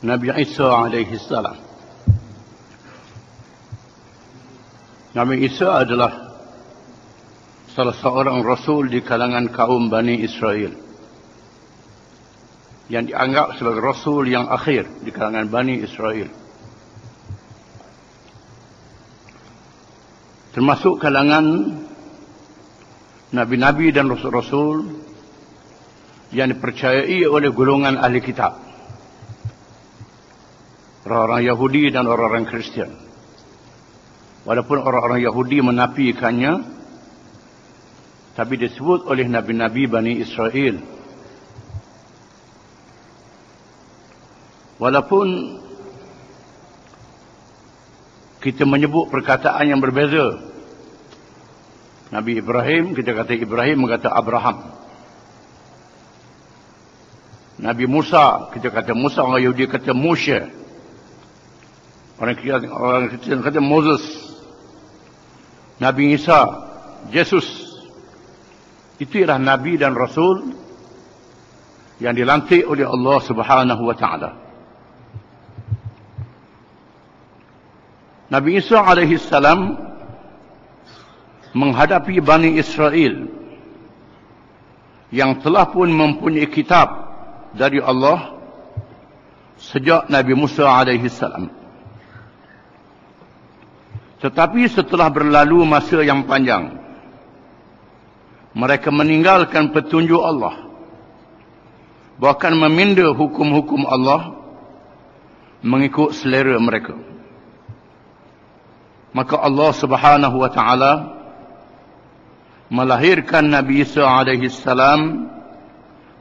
Nabi Isa alaihi salam. Nabi Isa adalah salah seorang rasul di kalangan kaum Bani Israel, yang dianggap sebagai rasul yang akhir di kalangan Bani Israel. Termasuk kalangan nabi-nabi dan rasul-rasul yang dipercayai oleh golongan ahli kitab, orang-orang Yahudi dan orang-orang Kristian. Walaupun orang-orang Yahudi menafikannya, tapi disebut oleh nabi-nabi Bani Israel. Walaupun kita menyebut perkataan yang berbeza. Nabi Ibrahim, kita kata Ibrahim, kata Abraham. Nabi Musa, kita kata Musa, orang Yahudi kata Moshe. Orang Kristian kata Moses. Nabi Isa, Yesus. Itu ialah Nabi dan Rasul yang dilantik oleh Allah Subhanahu wa Ta'ala. Nabi Isa alaihi salam menghadapi Bani Israel yang telah pun mempunyai kitab dari Allah sejak Nabi Musa alaihi salam. Tetapi setelah berlalu masa yang panjang, mereka meninggalkan petunjuk Allah, bahkan meminda hukum-hukum Allah mengikut selera mereka. Maka Allah Subhanahu wa Ta'ala melahirkan Nabi Isa alaihi salam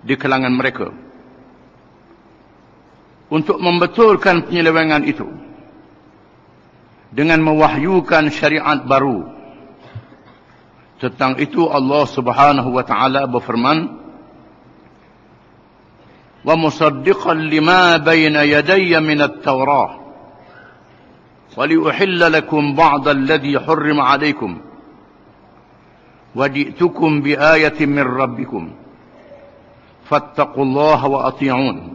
di kalangan mereka untuk membetulkan penyelewengan itu dengan mewahyukan syariat baru. Tentang itu Allah Subhanahu wa Ta'ala berfirman, "Wa musaddiqan lima bayna yadayya min at-Taurah wa liuhilla lakum ba'da alladhi hurrima 'alaykum wa ji'tukum bi ayatin min rabbikum fattaqullaha wa ati'un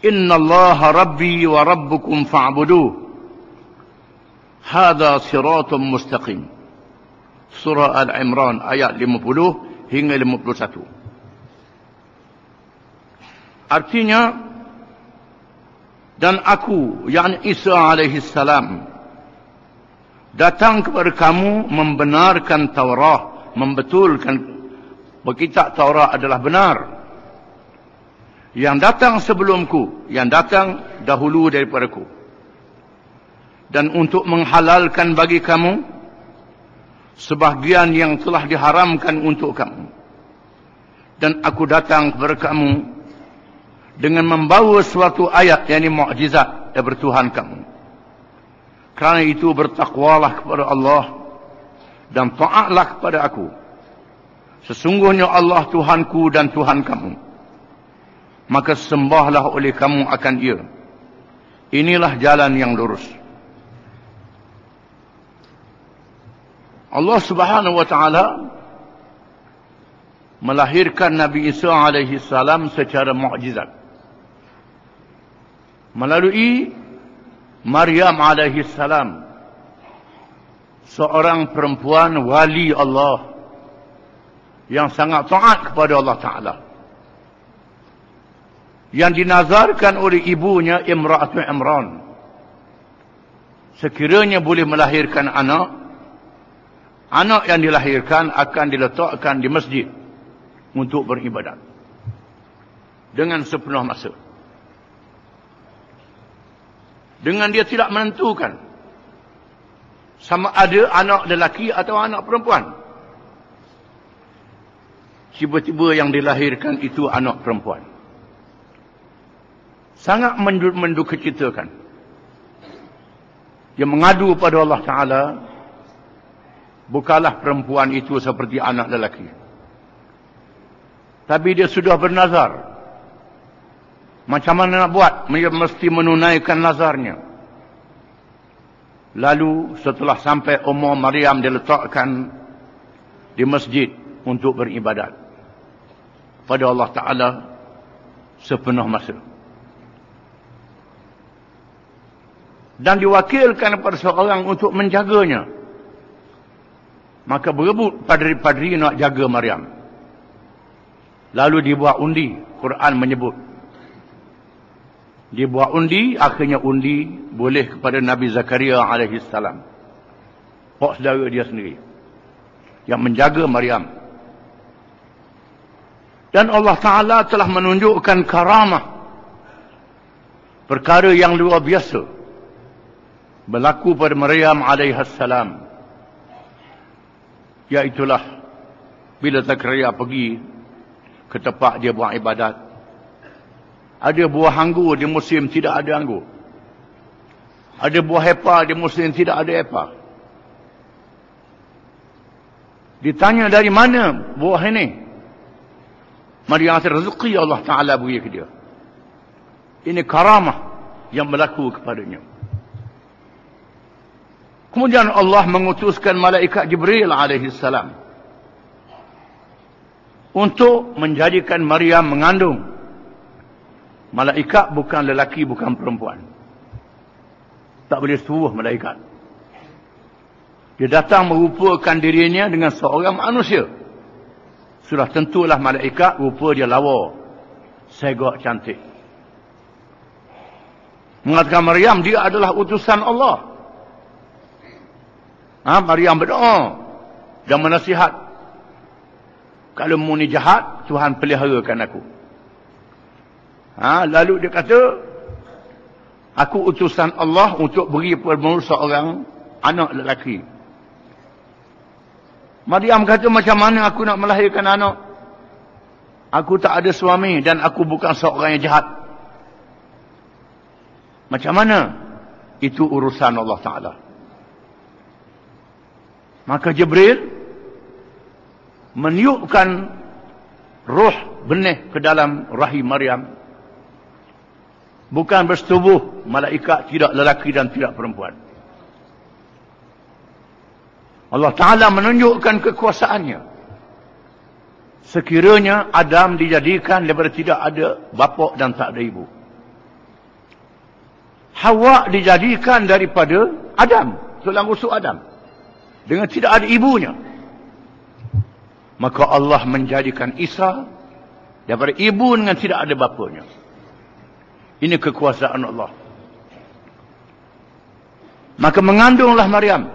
innallaha rabbi wa rabbukum fa'buduh hadha siratun mustaqim." Surah Al-Imran ayat 50 hingga 51. Artinya, dan aku, yakni Isa alaihi salam, datang kepada kamu membenarkan Taurat, membetulkan kitab Taurat adalah benar. Yang datang sebelumku, yang datang dahulu daripadaku, dan untuk menghalalkan bagi kamu sebahagian yang telah diharamkan untuk kamu. Dan aku datang kepada kamu dengan membawa suatu ayat, yakni mukjizat dari Tuhan kamu. Kerana itu bertakwalah kepada Allah dan taatlah kepada aku. Sesungguhnya Allah Tuhanku dan Tuhan kamu. Maka sembahlah oleh kamu akan Ia. Inilah jalan yang lurus. Allah Subhanahu wa Ta'ala melahirkan Nabi Isa alaihi salam secara mukjizat melalui Maryam alaihi salam, seorang perempuan wali Allah yang sangat taat kepada Allah Ta'ala, yang dinazarkan oleh ibunya Imra'atu Imran. Sekiranya boleh melahirkan anak, anak yang dilahirkan akan diletakkan di masjid untuk beribadat dengan sepenuh masa. Dengan dia tidak menentukan sama ada anak lelaki atau anak perempuan. Tiba-tiba yang dilahirkan itu anak perempuan. Sangat mendukacitakan. Dia mengadu pada Allah Ta'ala, bukanlah perempuan itu seperti anak lelaki. Tapi dia sudah bernazar. Macam mana nak buat? Dia mesti menunaikan nazarnya. Lalu setelah sampai umur Maryam, diletakkan di masjid untuk beribadat pada Allah Ta'ala sepenuh masa. dan diwakilkan kepada seorang untuk menjaganya. Maka berebut padri-padri nak jaga Maryam. Lalu dibuat undi. Quran menyebut. Dibuat undi, akhirnya undi boleh kepada Nabi Zakaria alaihi salam. Pak saudara dia sendiri yang menjaga Maryam. Dan Allah Ta'ala telah menunjukkan karamah, perkara yang luar biasa berlaku pada Maryam alaihi salam. Iaitulah bila Zakaria pergi ke tempat dia buat ibadat, ada buah anggur di musim tidak ada anggur, ada buah epa di musim tidak ada epa. Ditanya dari mana buah ini, Maryam rezeki Allah Ta'ala beri ke dia. Ini karamah yang berlaku kepadanya. Kemudian Allah mengutuskan malaikat Jibril alaihi salam untuk menjadikan Maryam mengandung. Malaikat bukan lelaki, bukan perempuan. Tak boleh suruh malaikat. Dia datang merupakan dirinya dengan seorang manusia. Sudah tentulah malaikat rupa dia lawa, segak cantik. Mengatakan Maryam dia adalah utusan Allah. Maryam berdoa dan menasihat. Kalau mu ni jahat, Tuhan peliharakan aku. Lalu dia kata, aku utusan Allah untuk beri pada seorang anak lelaki. Maryam kata, macam mana aku nak melahirkan anak? Aku tak ada suami dan aku bukan seorang yang jahat. Macam mana? Itu urusan Allah Ta'ala. Maka Jibril meniupkan roh benih ke dalam rahim Maryam. Bukan bersetubuh malaikat, tidak lelaki dan tidak perempuan. Allah Ta'ala menunjukkan kekuasaannya. Sekiranya Adam dijadikan daripada tidak ada bapa dan tak ada ibu. Hawa dijadikan daripada Adam, tulang rusuk Adam, dengan tidak ada ibunya. Maka Allah menjadikan Isa daripada ibu dengan tidak ada bapanya. Ini kekuasaan Allah. Maka mengandunglah Maryam.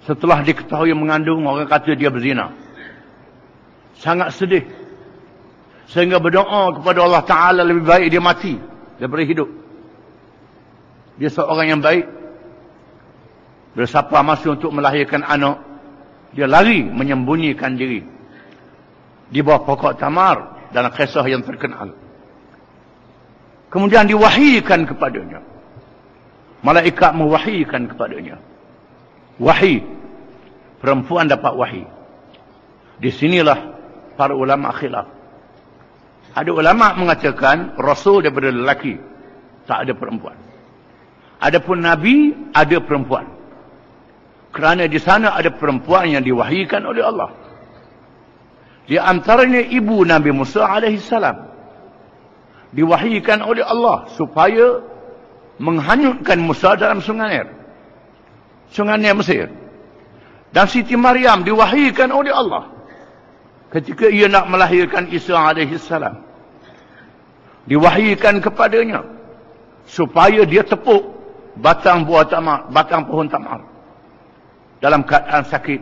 Setelah diketahui mengandung, orang kata dia berzina. Sangat sedih. Sehingga berdoa kepada Allah Ta'ala, lebih baik dia mati daripada hidup. Dia seorang yang baik. Bila siapa masa untuk melahirkan anak, dia lari menyembunyikan diri di bawah pokok tamar dalam kisah yang terkenal. Kemudian diwahyikan kepadanya. Malaikat mewahyikan kepadanya. Wahyi. Perempuan dapat wahyi. Di sinilah para ulama khilaf. Ada ulama mengatakan Rasul daripada lelaki, tak ada perempuan. Adapun Nabi ada perempuan. Kerana di sana ada perempuan yang diwahyikan oleh Allah. Di antaranya ibu Nabi Musa alaihi salam. Diwahyikan oleh Allah supaya menghanyutkan Musa dalam sungai Nil. Sungai Nil Mesir. Dan Siti Maryam diwahyikan oleh Allah ketika ia nak melahirkan Isa alaihi salam. Diwahyikan kepadanya supaya dia tepuk batang buah tamar, batang pohon tamar. Dalam keadaan sakit,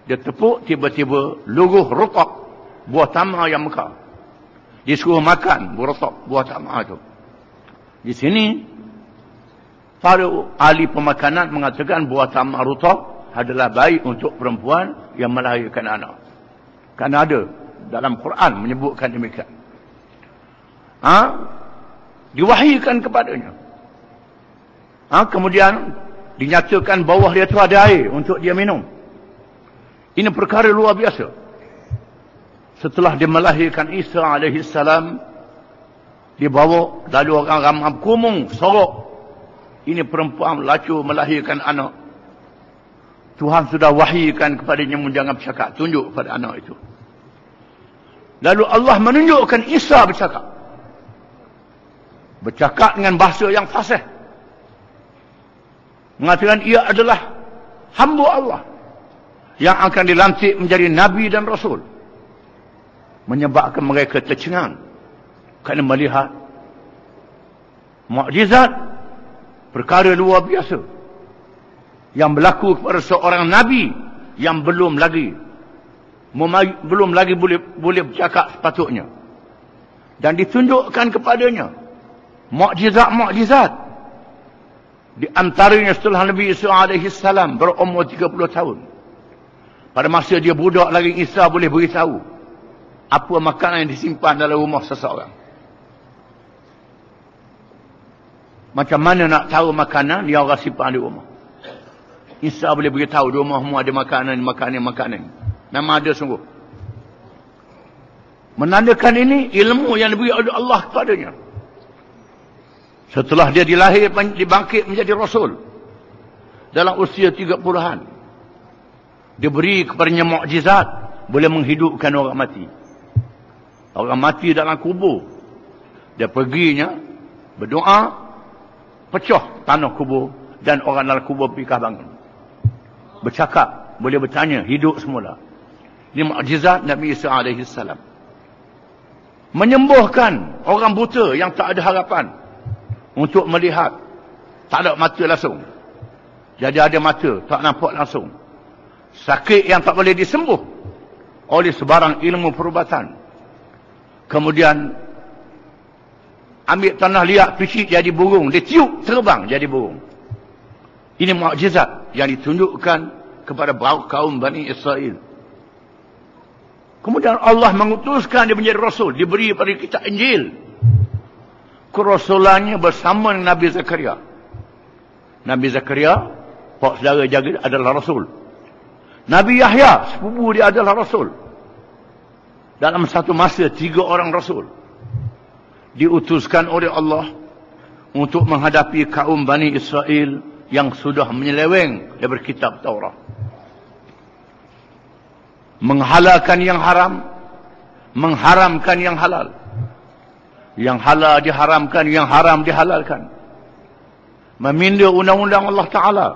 dia tepuk, tiba-tiba luruh rotok buah tamar yang mekar. Disuruh makan buah tamar itu. Di sini para ahli pemakanan mengatakan buah tamar rotok adalah baik untuk perempuan yang melahirkan anak. Kerana ada dalam Quran menyebutkan demikian. Diwahyikan kepadanya. Kemudian dinyatakan bawah dia tu ada air untuk dia minum. Ini perkara luar biasa. Setelah dia melahirkan Isa alaihi salam, dibawa, lalu orang ramai berkumung, sorok. Ini perempuan laju melahirkan anak. Tuhan sudah wahyikan kepadanya, jangan bercakap, tunjuk kepada anak itu. Lalu Allah menunjukkan Isa bercakap. Bercakap dengan bahasa yang fasih. Mengatakan ia adalah hamba Allah yang akan dilantik menjadi Nabi dan Rasul. Menyebabkan mereka tercengang kerana melihat mukjizat, perkara luar biasa yang berlaku kepada seorang Nabi yang belum lagi boleh bercakap sepatutnya. Dan ditunjukkan kepadanya mukjizat-mukjizat. Di antaranya setelah Nabi Isa AS berumur 30 tahun. Pada masa dia budak lagi, Isa boleh beritahu apa makanan yang disimpan dalam rumah seseorang. Macam mana nak tahu makanan yang orang simpan di rumah? Isa boleh beritahu di rumahmu ada makanan. Memang ada sungguh. Menandakan ini ilmu yang diberi oleh Allah kepadanya. Setelah dia dibangkit menjadi Rasul. Dalam usia 30-an. Diberi kepadanya mukjizat. Boleh menghidupkan orang mati. Orang mati dalam kubur. Dia perginya. Berdoa. Pecah tanah kubur. Dan orang dalam kubur pikah bangun. Bercakap. Boleh bertanya. Hidup semula. Ini mukjizat Nabi Isa AS. Menyembuhkan orang buta yang tak ada harapan. Untuk melihat. Tak ada mata langsung. Jadi ada mata. Tak nampak langsung. Sakit yang tak boleh disembuh. Oleh sebarang ilmu perubatan. Kemudian. Ambil tanah liat. Picit jadi burung. Dia tiup terbang jadi burung. Ini mukjizat. Yang ditunjukkan kepada kaum Bani Israel. Kemudian Allah mengutuskan dia menjadi Rasul. Diberi pada kitab Injil. Kerasulannya bersama dengan Nabi Zakaria. Nabi Zakaria, pak saudara jaga, adalah Rasul. Nabi Yahya, sepupu dia adalah Rasul. Dalam satu masa, 3 orang Rasul diutuskan oleh Allah untuk menghadapi kaum Bani Israel yang sudah menyeleweng dari kitab Taurat. Menghalalkan yang haram, mengharamkan yang halal. Yang halal diharamkan, yang haram dihalalkan. Meminda undang-undang Allah Ta'ala.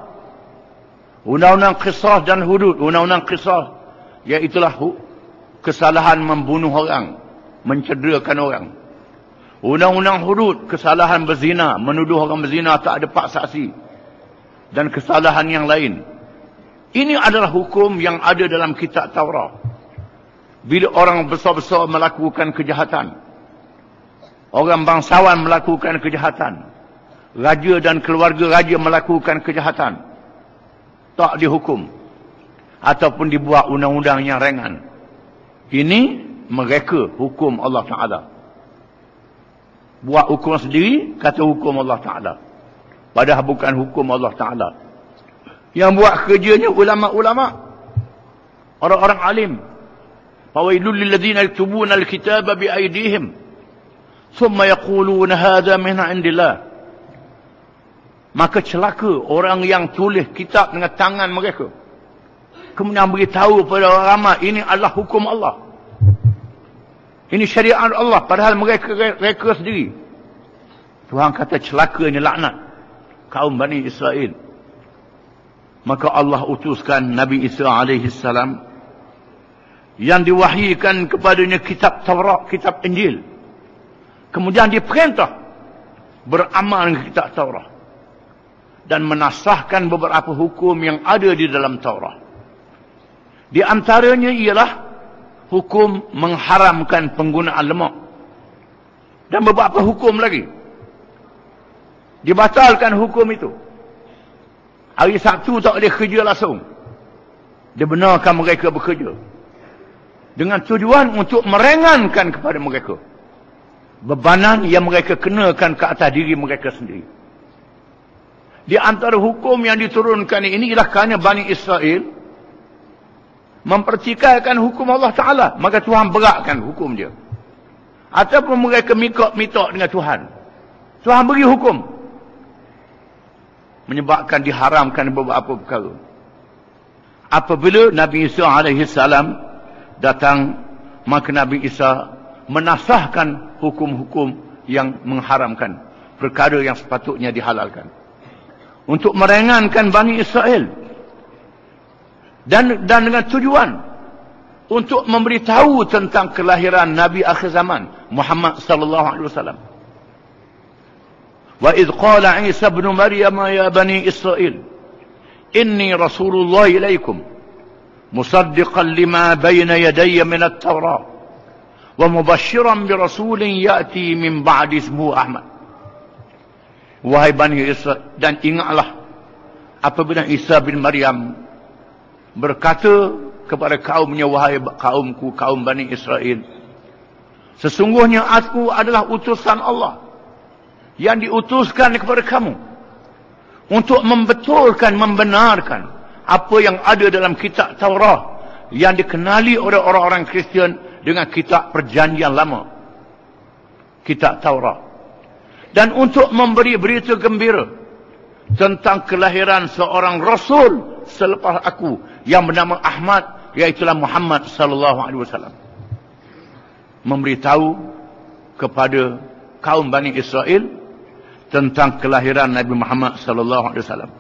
Undang-undang qisas dan hudud. Undang-undang qisas, iaitulah kesalahan membunuh orang, mencederakan orang. Undang-undang hudud, kesalahan berzina, menuduh orang berzina tak ada pak saksi. Dan kesalahan yang lain. Ini adalah hukum yang ada dalam kitab Taurat. Bila orang besar-besar melakukan kejahatan, orang bangsawan melakukan kejahatan, raja dan keluarga raja melakukan kejahatan, tak dihukum ataupun dibuat undang-undang yang ringan. Ini mereka hukum Allah Ta'ala. Buat hukum sendiri, kata hukum Allah Ta'ala. Padahal bukan hukum Allah Ta'ala. Yang buat kerjanya ulama-ulama, orang-orang alim. Fawailul lilladzina yaktubuna alkitaba biaydihim thumma yaquluna hadha min indillah. Maka celaka orang yang tulis kitab dengan tangan mereka, kemudian beritahu kepada orang ramai ini adalah hukum Allah, ini syariat Allah, padahal mereka sendiri. Tuhan kata celaka, ini laknat kaum Bani Israel. Maka Allah utuskan Nabi Isa AS yang diwahyikan kepadanya kitab Taurat, kitab Injil. Kemudian diperintah beramal dengan kitab Taurat dan menasahkan beberapa hukum yang ada di dalam Taurat. Di antaranya ialah hukum mengharamkan penggunaan lemak. Dan beberapa hukum lagi. Dibatalkan hukum itu. Hari Sabtu tak boleh kerja langsung. Dibenarkan mereka bekerja. Dengan tujuan untuk meringankan kepada mereka bebanan yang mereka kenakan ke atas diri mereka sendiri. Di antara hukum yang diturunkan ini ialah kerana Bani Israel mempertikaikan hukum Allah Ta'ala. Maka Tuhan beratkan hukum dia. Ataupun mereka minta dengan Tuhan. Tuhan beri hukum. Menyebabkan diharamkan beberapa perkara. Apabila Nabi Isa AS datang, maka Nabi Isa menasahkan hukum-hukum yang mengharamkan perkara yang sepatutnya dihalalkan. untuk meringankan Bani Israel, dan dengan tujuan untuk memberitahu tentang kelahiran Nabi akhir zaman Muhammad sallallahu alaihi wasallam. Wa idh qala Isa ibn Maryam ya bani Israel inni rasulullah ilaikum musaddiqan lima bayna yadayya min at-Taurah wa mubashiran bi rasulin ya'ti min ba'di ismuhu Ahmad. Wahai Bani Israel, dan ingatlah apabila Isa bin Maryam berkata kepada kaumnya, wahai kaumku, kaum Bani Israel, sesungguhnya aku adalah utusan Allah yang diutuskan kepada kamu untuk membetulkan, membenarkan apa yang ada dalam kitab Taurat yang dikenali oleh orang-orang Kristian dengan kitab perjanjian lama, kitab Taurat, dan untuk memberi berita gembira tentang kelahiran seorang Rasul selepas aku yang bernama Ahmad, iaitulah Muhammad sallallahu alaihi wasallam. Memberitahu kepada kaum Bani Israel tentang kelahiran Nabi Muhammad sallallahu alaihi wasallam.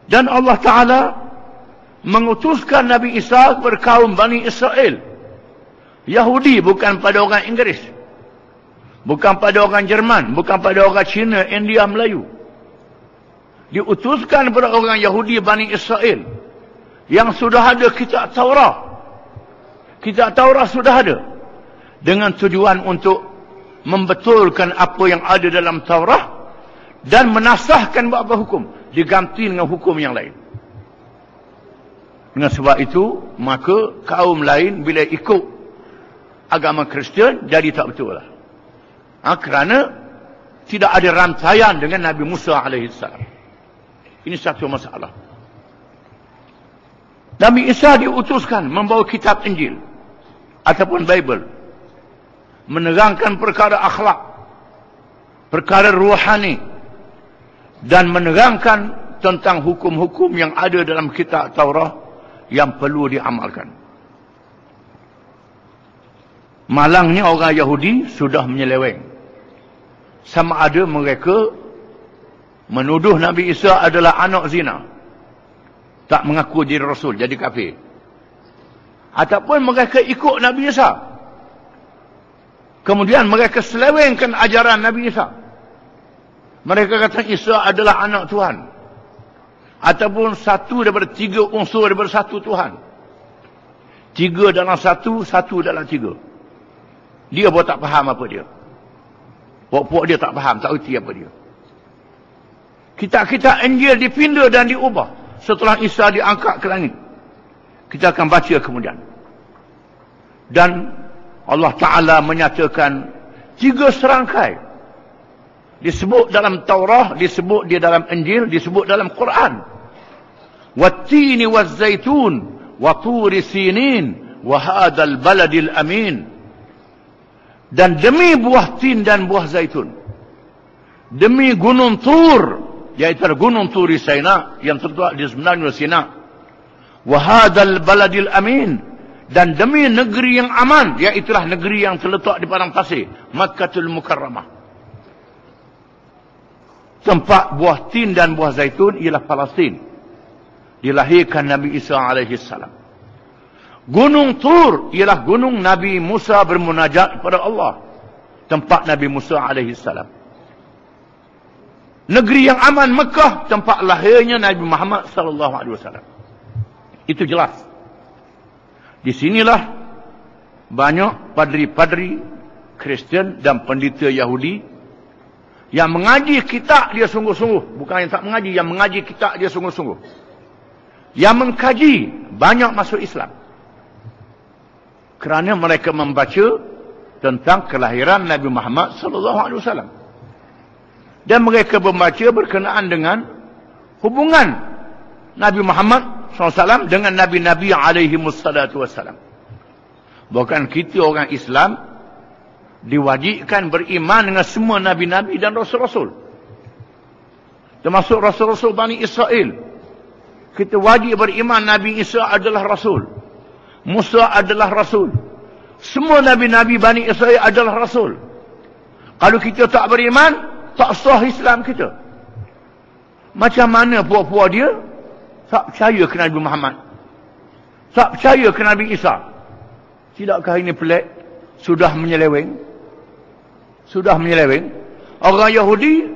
Dan Allah Taala mengutuskan Nabi Isa kepada kaum Bani Israel, Yahudi, bukan pada orang Inggeris, bukan pada orang Jerman, bukan pada orang Cina, India, Melayu. Diutuskan kepada orang Yahudi Bani Israel yang sudah ada kitab Taurat. Kitab Taurat sudah ada, dengan tujuan untuk membetulkan apa yang ada dalam Taurat dan menasahkan beberapa hukum, diganti dengan hukum yang lain. Dengan sebab itu, maka kaum lain bila ikut agama Kristian jadi tak betul lah. Kerana tidak ada rantaian dengan Nabi Musa alaihissalam. Ini satu masalah. Nabi Isa diutuskan membawa kitab Injil ataupun Bible, menerangkan perkara akhlak, perkara rohani, dan menerangkan tentang hukum-hukum yang ada dalam kitab Taurat yang perlu diamalkan. Malangnya orang Yahudi sudah menyeleweng. Sama ada mereka menuduh Nabi Isa adalah anak zina, tak mengaku diri Rasul, jadi kafir. Ataupun mereka ikut Nabi Isa, kemudian mereka selewengkan ajaran Nabi Isa. Mereka kata Isa adalah anak Tuhan, ataupun satu daripada tiga unsur daripada satu Tuhan. Tiga dalam satu, satu dalam tiga. Dia pun tak faham apa dia. Pokok dia tak faham, tak erti apa dia. Kitab-kitab Injil dipindah dan diubah setelah Isa diangkat ke langit. Kita akan baca kemudian. Dan Allah Ta'ala menyatakan tiga serangkai. Disebut dalam Taurah, disebut di dalam Injil, disebut dalam Quran. Wattini wazzaitun wa turi sinin wa hadzal baladil amin. Dan demi buah tin dan buah zaitun, demi gunung Tur, iaitu gunung Turi Sinai yang terletak di sebenarnya Sinai, wa hadzal baladil amin, dan demi negeri yang aman, iaitulah negeri yang terletak di padang pasir, Makkatul Mukarramah. Tempat buah tin dan buah zaitun ialah Palestin. Dilahirkan Nabi Isa alaihi salam. Gunung Tur ialah gunung Nabi Musa bermunajat kepada Allah, tempat Nabi Musa alaihi salam. Negeri yang aman Mekah, tempat lahirnya Nabi Muhammad sallallahu alaihi wasallam. Itu jelas. Di sinilah banyak padri-padri Kristian dan pendeta Yahudi yang mengaji kitab dia sungguh-sungguh, bukan yang tak mengaji, yang mengaji kitab dia sungguh-sungguh, yang mengkaji, banyak masuk Islam kerana mereka membaca tentang kelahiran Nabi Muhammad sallallahu alaihi wasallam. Dan mereka membaca berkenaan dengan hubungan Nabi Muhammad SAW dengan Nabi-Nabi alaihi wassalatu wassalam. Bukan kita orang Islam diwajibkan beriman dengan semua Nabi-Nabi dan Rasul-Rasul, termasuk Rasul-Rasul Bani Israel. Kita wajib beriman Nabi Isa adalah Rasul, Musa adalah Rasul, semua Nabi-Nabi Bani Israel adalah Rasul. Kalau kita tak beriman, tak sah Islam kita. Macam mana puak-puak dia tak percaya ke Nabi Muhammad, tak percaya ke Nabi Isa? Tidakkah ini pelik? Sudah menyeleweng. Sudah menyeleweng. Orang Yahudi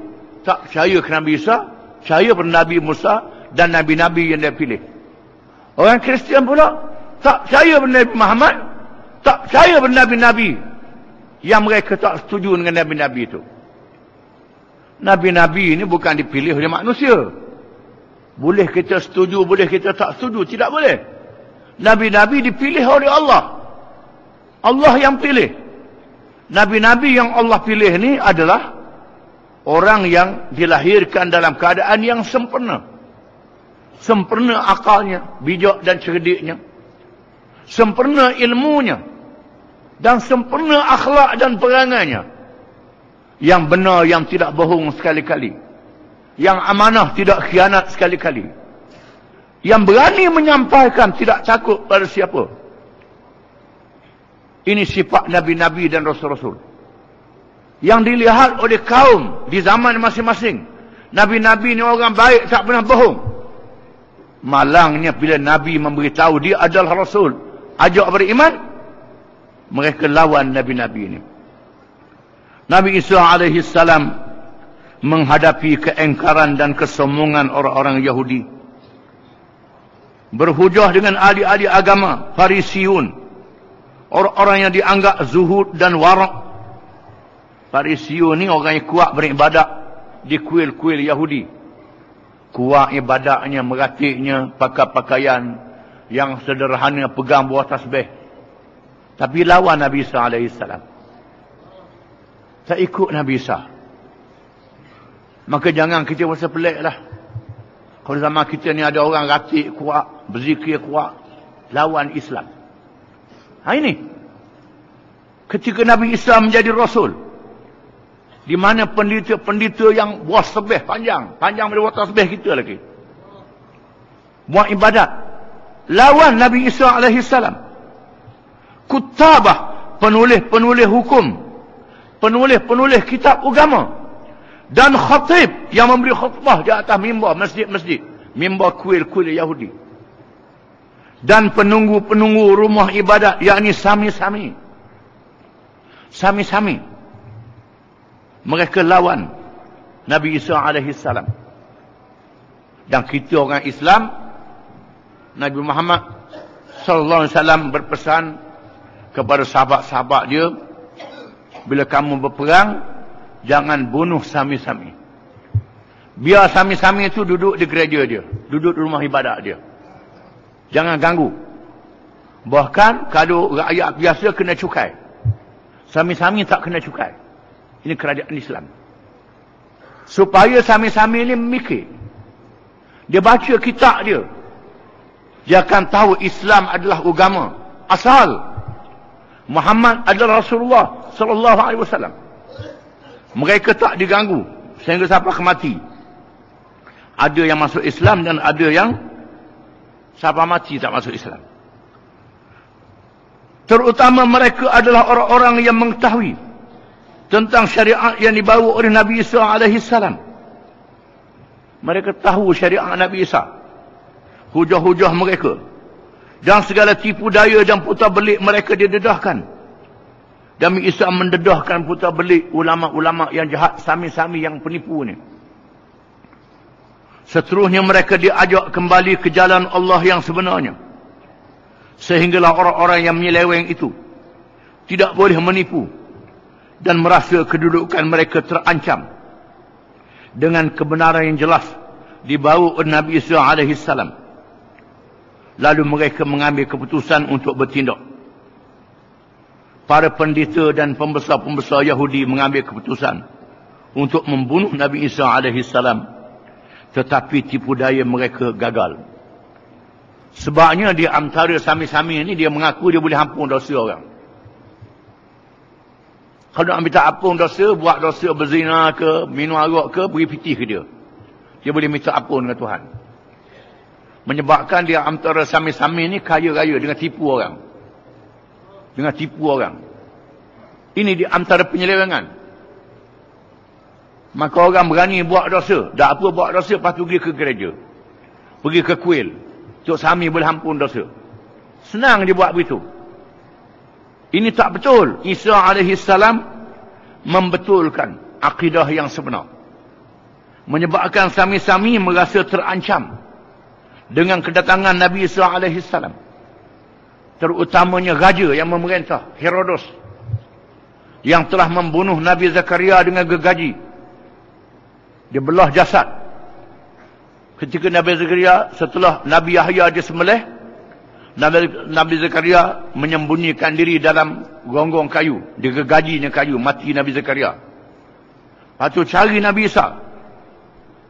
tak percaya ke Nabi Isa, percaya pada Nabi Musa dan Nabi-Nabi yang dia pilih. Orang Kristian pula tak percaya pada Nabi Muhammad, tak percaya pada Nabi-Nabi yang mereka tak setuju dengan Nabi-Nabi itu. Nabi-Nabi ini bukan dipilih oleh manusia. Boleh kita setuju, boleh kita tak setuju. Tidak boleh. Nabi-Nabi dipilih oleh Allah. Allah yang pilih. Nabi-Nabi yang Allah pilih ini adalah orang yang dilahirkan dalam keadaan yang sempurna. Sempurna akalnya, bijak dan cerdiknya. Sempurna ilmunya. Dan sempurna akhlak dan perangainya. Yang benar, yang tidak bohong sekali-kali. Yang amanah, tidak khianat sekali-kali. Yang berani menyampaikan, tidak takut pada siapa. Ini sifat Nabi-Nabi dan Rasul-Rasul. Yang dilihat oleh kaum di zaman masing-masing. Nabi-Nabi ni orang baik, tak pernah bohong. Malangnya bila Nabi memberitahu dia adalah Rasul, ajak beriman, mereka lawan Nabi-Nabi ini. Nabi Isa alaihi salam menghadapi keengkaran dan kesombongan orang-orang Yahudi. Berhujah dengan ahli-ahli agama, Farisiun. Orang-orang yang dianggap zuhud dan warak. Farisiun ni orang yang kuat beribadat di kuil-kuil Yahudi. Kuat ibadatnya, meratiknya, pakai pakaian yang sederhana, pegang buah tasbih. Tapi lawan Nabi Isa alaihi salam. Tak ikut Nabi Isa. Maka jangan kita rasa pelik lah. Kalau zaman kita ni ada orang ratik kuat, berzikir kuat, lawan Islam. Ini. Ketika Nabi Isa menjadi Rasul. Di mana pendeta-pendeta yang buat tasbih panjang. Panjang daripada buat tasbih kita lagi. Buat ibadat. Lawan Nabi Isa alaihi salam. Kutabah, penulis-penulis hukum. Penulis-penulis kitab agama. Dan khatib yang memberi khutbah di atas mimbar masjid-masjid. Mimbar kuil-kuil Yahudi. Dan penunggu-penunggu rumah ibadat, yakni sami-sami. Sami-sami. Mereka lawan Nabi Isa alaihi salam. Dan kita orang Islam, Nabi Muhammad sallallahu alaihi wasallam berpesan kepada sahabat-sahabat dia, bila kamu berperang, jangan bunuh sami-sami. Biar sami-sami itu duduk di gereja dia, duduk di rumah ibadat dia. Jangan ganggu. Bahkan kalau rakyat biasa kena cukai, sami-sami tak kena cukai. Ini kerajaan Islam. Supaya sami-sami ini memikir. Dia baca kitab dia. Dia akan tahu Islam adalah agama asal. Muhammad adalah Rasulullah sallallahu alaihi wasallam. Mereka tak diganggu sehingga sampai mati. Ada yang masuk Islam dan ada yang sampai mati tak masuk Islam. Terutama mereka adalah orang-orang yang mengetahui tentang syariat yang dibawa oleh Nabi Isa alaihi salam. Mereka tahu syariat Nabi Isa. Hujah-hujah mereka. Dan segala tipu daya dan putar belik mereka didedahkan. Nabi Isa mendedahkan putar belik ulama-ulama yang jahat, sami-sami yang penipu ni. Seterusnya mereka diajak kembali ke jalan Allah yang sebenarnya. Sehinggalah orang-orang yang menyeleweng itu tidak boleh menipu dan merasa kedudukan mereka terancam dengan kebenaran yang jelas dibawa oleh Nabi Isa alaihi salam. Lalu mereka mengambil keputusan untuk bertindak. Para pendeta dan pembesar-pembesar Yahudi mengambil keputusan untuk membunuh Nabi Isa alaihi salam. Tetapi tipu daya mereka gagal. Sebabnya di antara sami-sami ini dia mengaku dia boleh ampun dosa orang. Kalau nak minta ampun dosa, buat dosa berzina ke, minum arak ke, beri piti ke dia. Dia boleh minta ampun dengan Tuhan. Menyebabkan dia antara sami-sami ini kaya raya dengan tipu orang. Dengan tipu orang. Ini di antara penyelewengan. Maka orang berani buat dosa. Tak apa buat dosa, lepas tu pergi ke gereja. Pergi ke kuil. Cuk Sami boleh ampun dosa. Senang dia buat begitu. Ini tak betul. Isa AS membetulkan akidah yang sebenar. Menyebabkan Sami-Sami merasa terancam dengan kedatangan Nabi Isa AS. Terutamanya raja yang memerintah, Herodos, yang telah membunuh Nabi Zakaria dengan gergaji. Dia belah jasad. Ketika Nabi Zakaria, setelah Nabi Yahya disembelih, Nabi Zakaria menyembunyikan diri dalam gonggong kayu. Dia gergajinya kayu, mati Nabi Zakaria. Lepas tu cari Nabi Isa.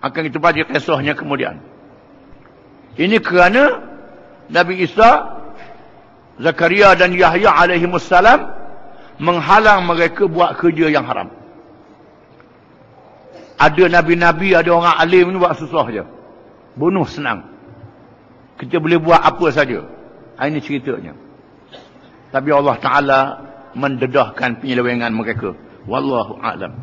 Akan kita baca kisahnya kemudian. Ini kerana Nabi Isa, Zakaria dan Yahya alaihimussalam menghalang mereka buat kerja yang haram. Ada Nabi-Nabi, ada orang alim ni buat susah je. Bunuh senang. Kita boleh buat apa saja. Ini ceritanya. Tapi Allah Ta'ala mendedahkan penyelewengan mereka. Wallahu a'lam.